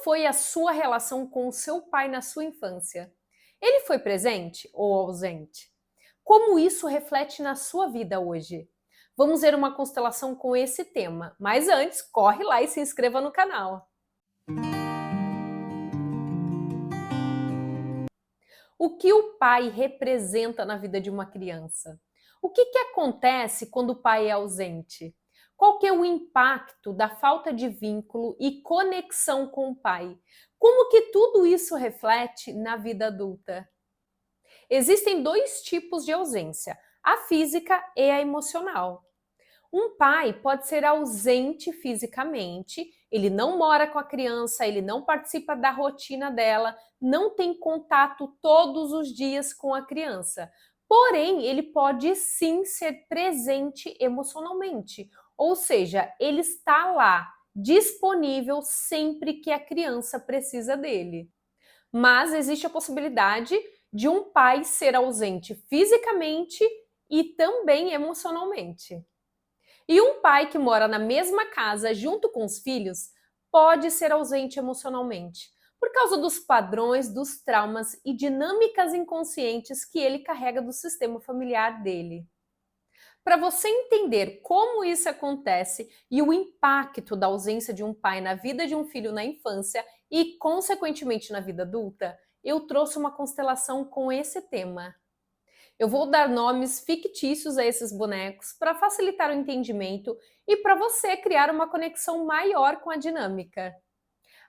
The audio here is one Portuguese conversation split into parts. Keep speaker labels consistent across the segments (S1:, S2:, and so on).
S1: foi a sua relação com o seu pai na sua infância? Ele foi presente ou ausente? Como isso reflete na sua vida hoje? Vamos ver uma constelação com esse tema, mas antes, corre lá e se inscreva no canal. O que o pai representa na vida de uma criança? O que acontece quando o pai é ausente? Qual que é o impacto da falta de vínculo e conexão com o pai? Como que tudo isso reflete na vida adulta? Existem dois tipos de ausência, a física e a emocional. Um pai pode ser ausente fisicamente, ele não mora com a criança, ele não participa da rotina dela, não tem contato todos os dias com a criança. Porém, ele pode sim ser presente emocionalmente, ou seja, ele está lá, disponível sempre que a criança precisa dele. Mas existe a possibilidade de um pai ser ausente fisicamente e também emocionalmente. E um pai que mora na mesma casa junto com os filhos pode ser ausente emocionalmente, por causa dos padrões, dos traumas e dinâmicas inconscientes que ele carrega do sistema familiar dele. Para você entender como isso acontece e o impacto da ausência de um pai na vida de um filho na infância e, consequentemente, na vida adulta, eu trouxe uma constelação com esse tema. Eu vou dar nomes fictícios a esses bonecos para facilitar o entendimento e para você criar uma conexão maior com a dinâmica.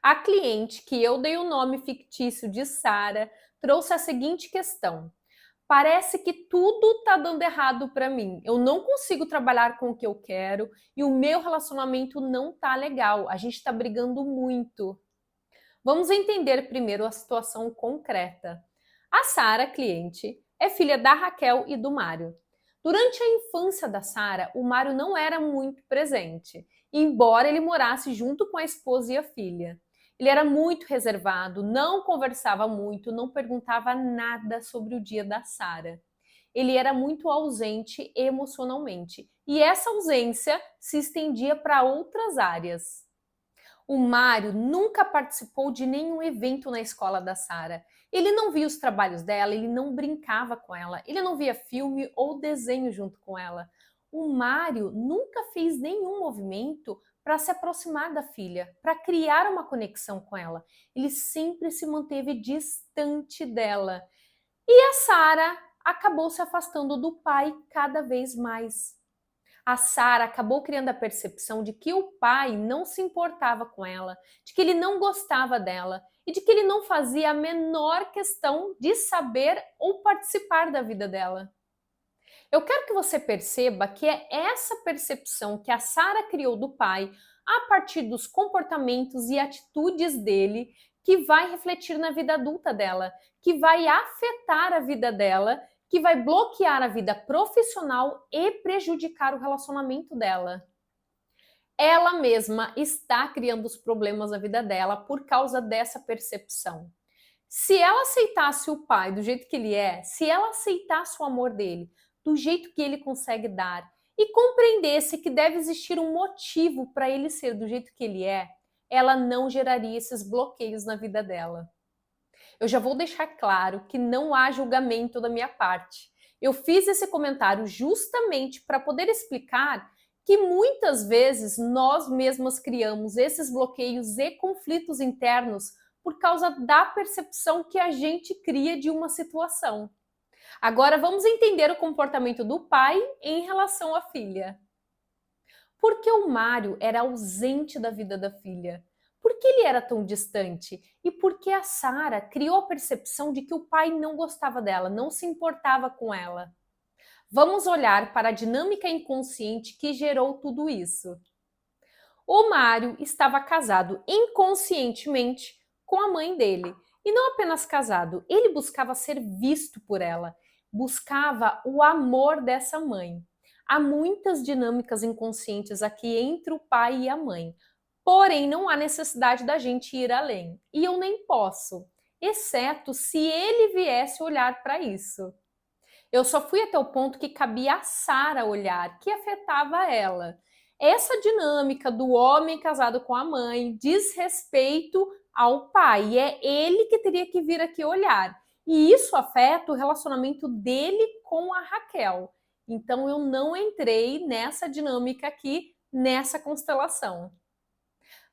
S1: A cliente, que eu dei o nome fictício de Sara, trouxe a seguinte questão: parece que tudo está dando errado para mim. Eu não consigo trabalhar com o que eu quero e o meu relacionamento não está legal. A gente está brigando muito. Vamos entender primeiro a situação concreta. A Sara, cliente, é filha da Raquel e do Mário. Durante a infância da Sara, o Mário não era muito presente, embora ele morasse junto com a esposa e a filha. Ele era muito reservado, não conversava muito, não perguntava nada sobre o dia da Sara. Ele era muito ausente emocionalmente, e essa ausência se estendia para outras áreas. O Mário nunca participou de nenhum evento na escola da Sara. Ele não via os trabalhos dela, ele não brincava com ela, ele não via filme ou desenho junto com ela. O Mário nunca fez nenhum movimento para se aproximar da filha, para criar uma conexão com ela. Ele sempre se manteve distante dela. E a Sara acabou se afastando do pai cada vez mais. A Sara acabou criando a percepção de que o pai não se importava com ela, de que ele não gostava dela e de que ele não fazia a menor questão de saber ou participar da vida dela. Eu quero que você perceba que é essa percepção que a Sara criou do pai a partir dos comportamentos e atitudes dele que vai refletir na vida adulta dela, que vai afetar a vida dela, que vai bloquear a vida profissional e prejudicar o relacionamento dela. Ela mesma está criando os problemas na vida dela por causa dessa percepção. Se ela aceitasse o pai do jeito que ele é, se ela aceitasse o amor dele do jeito que ele consegue dar e compreendesse que deve existir um motivo para ele ser do jeito que ele é, ela não geraria esses bloqueios na vida dela. Eu já vou deixar claro que não há julgamento da minha parte. Eu fiz esse comentário justamente para poder explicar que muitas vezes nós mesmas criamos esses bloqueios e conflitos internos por causa da percepção que a gente cria de uma situação. Agora vamos entender o comportamento do pai em relação à filha. Por que o Mário era ausente da vida da filha? Por que ele era tão distante? E por que a Sara criou a percepção de que o pai não gostava dela, não se importava com ela? Vamos olhar para a dinâmica inconsciente que gerou tudo isso. O Mário estava casado inconscientemente com a mãe dele. E não apenas casado, ele buscava ser visto por ela, buscava o amor dessa mãe. Há muitas dinâmicas inconscientes aqui entre o pai e a mãe. Porém, não há necessidade da gente ir além. E eu nem posso, exceto se ele viesse olhar para isso. Eu só fui até o ponto que cabia a Sara olhar, que afetava ela. essa dinâmica do homem casado com a mãe diz respeito ao pai, e é ele que teria que vir aqui olhar. E isso afeta o relacionamento dele com a Raquel. Então eu não entrei nessa dinâmica aqui, nessa constelação.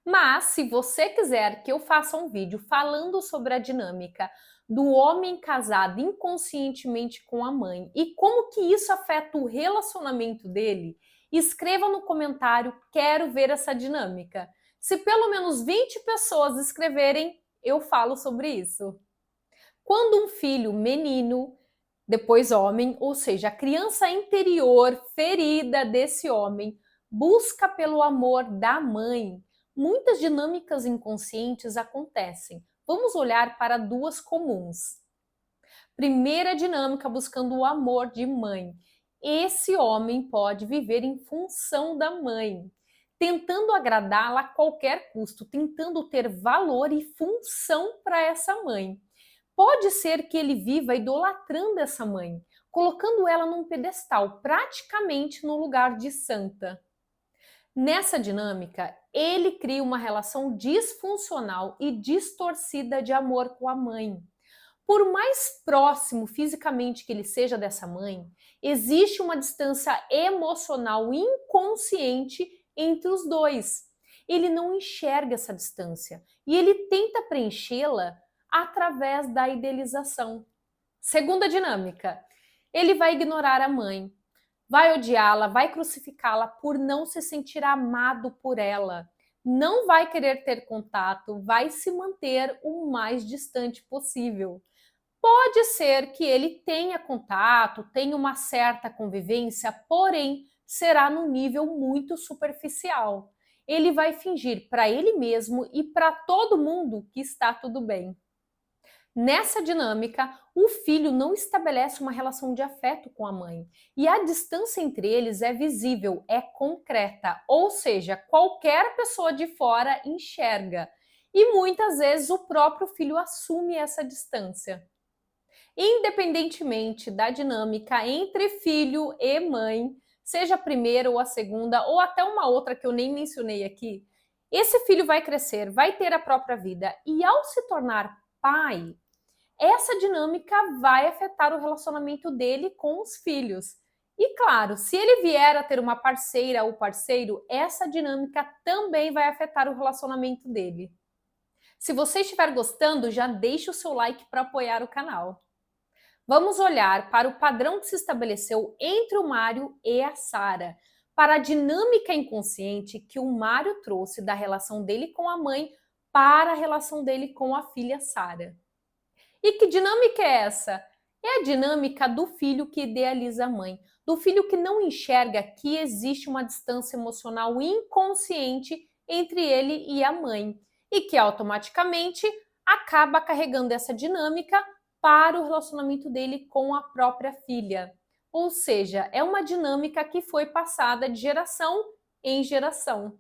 S1: Mas se você quiser que eu faça um vídeo falando sobre a dinâmica do homem casado inconscientemente com a mãe e como que isso afeta o relacionamento dele, escreva no comentário, quero ver essa dinâmica. Se pelo menos 20 pessoas escreverem, eu falo sobre isso. Quando um filho menino, depois homem, ou seja, a criança interior ferida desse homem, busca pelo amor da mãe, muitas dinâmicas inconscientes acontecem. Vamos olhar para duas comuns. Primeira dinâmica, buscando o amor de mãe. Esse homem pode viver em função da mãe, tentando agradá-la a qualquer custo, tentando ter valor e função para essa mãe. Pode ser que ele viva idolatrando essa mãe, colocando ela num pedestal, praticamente no lugar de santa. Nessa dinâmica, ele cria uma relação disfuncional e distorcida de amor com a mãe. Por mais próximo fisicamente que ele seja dessa mãe, existe uma distância emocional inconsciente entre os dois. Ele não enxerga essa distância e ele tenta preenchê-la através da idealização. Segunda dinâmica, ele vai ignorar a mãe, vai odiá-la, vai crucificá-la por não se sentir amado por ela, não vai querer ter contato, vai se manter o mais distante possível. Pode ser que ele tenha contato, tenha uma certa convivência, porém será num nível muito superficial. Ele vai fingir para ele mesmo e para todo mundo que está tudo bem. Nessa dinâmica, o filho não estabelece uma relação de afeto com a mãe e a distância entre eles é visível, é concreta, ou seja, qualquer pessoa de fora enxerga e muitas vezes o próprio filho assume essa distância. Independentemente da dinâmica entre filho e mãe, seja a primeira ou a segunda ou até uma outra que eu nem mencionei aqui, esse filho vai crescer, vai ter a própria vida e ao se tornar pai, essa dinâmica vai afetar o relacionamento dele com os filhos. E claro, se ele vier a ter uma parceira ou parceiro, essa dinâmica também vai afetar o relacionamento dele. Se você estiver gostando, já deixe o seu like para apoiar o canal. Vamos olhar para o padrão que se estabeleceu entre o Mário e a Sara, para a dinâmica inconsciente que o Mário trouxe da relação dele com a mãe para a relação dele com a filha Sara. E que dinâmica é essa? É a dinâmica do filho que idealiza a mãe, do filho que não enxerga que existe uma distância emocional inconsciente entre ele e a mãe, e que automaticamente acaba carregando essa dinâmica para o relacionamento dele com a própria filha. Ou seja, é uma dinâmica que foi passada de geração em geração.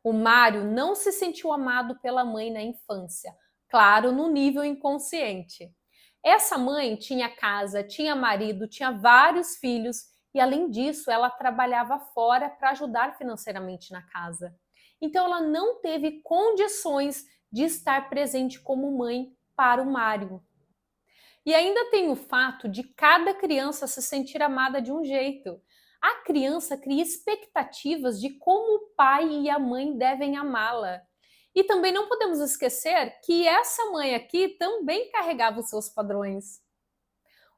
S1: O Mário não se sentiu amado pela mãe na infância, claro, no nível inconsciente. Essa mãe tinha casa, tinha marido, tinha vários filhos e, além disso, ela trabalhava fora para ajudar financeiramente na casa. Então, ela não teve condições de estar presente como mãe para o Mário. E ainda tem o fato de cada criança se sentir amada de um jeito. A criança cria expectativas de como o pai e a mãe devem amá-la. E também não podemos esquecer que essa mãe aqui também carregava os seus padrões.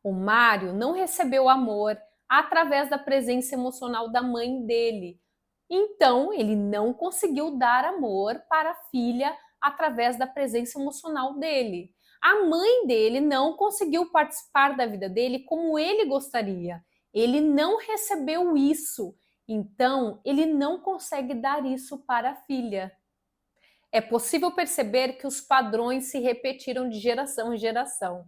S1: O Mário não recebeu amor através da presença emocional da mãe dele. Então, ele não conseguiu dar amor para a filha através da presença emocional dele. A mãe dele não conseguiu participar da vida dele como ele gostaria. Ele não recebeu isso. Então, ele não consegue dar isso para a filha. É possível perceber que os padrões se repetiram de geração em geração.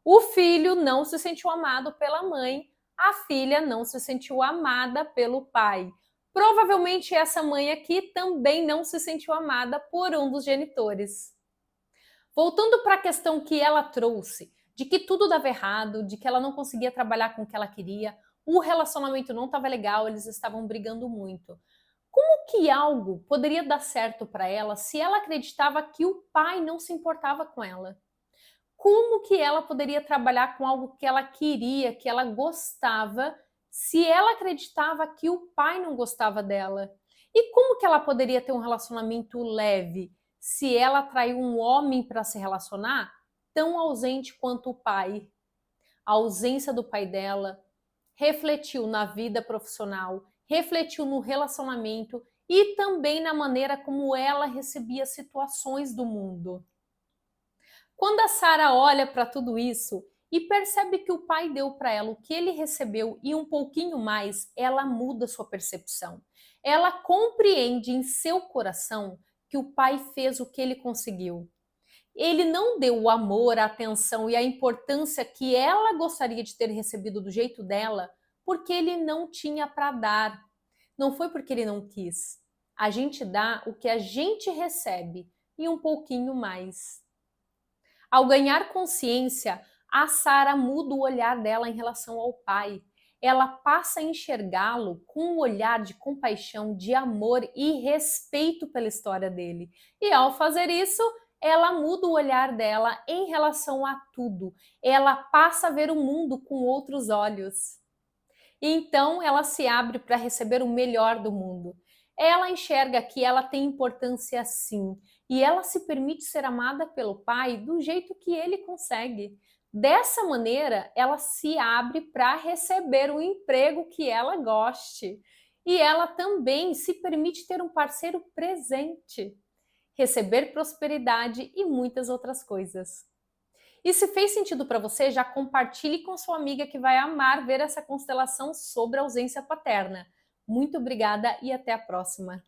S1: O filho não se sentiu amado pela mãe, a filha não se sentiu amada pelo pai. Provavelmente essa mãe aqui também não se sentiu amada por um dos genitores. Voltando para a questão que ela trouxe, de que tudo dava errado, de que ela não conseguia trabalhar com o que ela queria, o relacionamento não estava legal, eles estavam brigando muito. Como que algo poderia dar certo para ela se ela acreditava que o pai não se importava com ela? Como que ela poderia trabalhar com algo que ela queria, que ela gostava, se ela acreditava que o pai não gostava dela? E como que ela poderia ter um relacionamento leve se ela atraiu um homem para se relacionar tão ausente quanto o pai? A ausência do pai dela refletiu na vida profissional, refletiu no relacionamento e também na maneira como ela recebia situações do mundo. Quando a Sara olha para tudo isso e percebe que o pai deu para ela o que ele recebeu e um pouquinho mais, ela muda sua percepção. Ela compreende em seu coração que o pai fez o que ele conseguiu. Ele não deu o amor, a atenção e a importância que ela gostaria de ter recebido do jeito dela, porque ele não tinha para dar. Não foi porque ele não quis. A gente dá o que a gente recebe e um pouquinho mais. Ao ganhar consciência, a Sara muda o olhar dela em relação ao pai. Ela passa a enxergá-lo com um olhar de compaixão, de amor e respeito pela história dele. E ao fazer isso, ela muda o olhar dela em relação a tudo. Ela passa a ver o mundo com outros olhos. Então ela se abre para receber o melhor do mundo. Ela enxerga que ela tem importância sim, e ela se permite ser amada pelo pai do jeito que ele consegue. Dessa maneira, ela se abre para receber um emprego que ela goste. E ela também se permite ter um parceiro presente, receber prosperidade e muitas outras coisas. E se fez sentido para você, já compartilhe com sua amiga que vai amar ver essa constelação sobre a ausência paterna. Muito obrigada e até a próxima!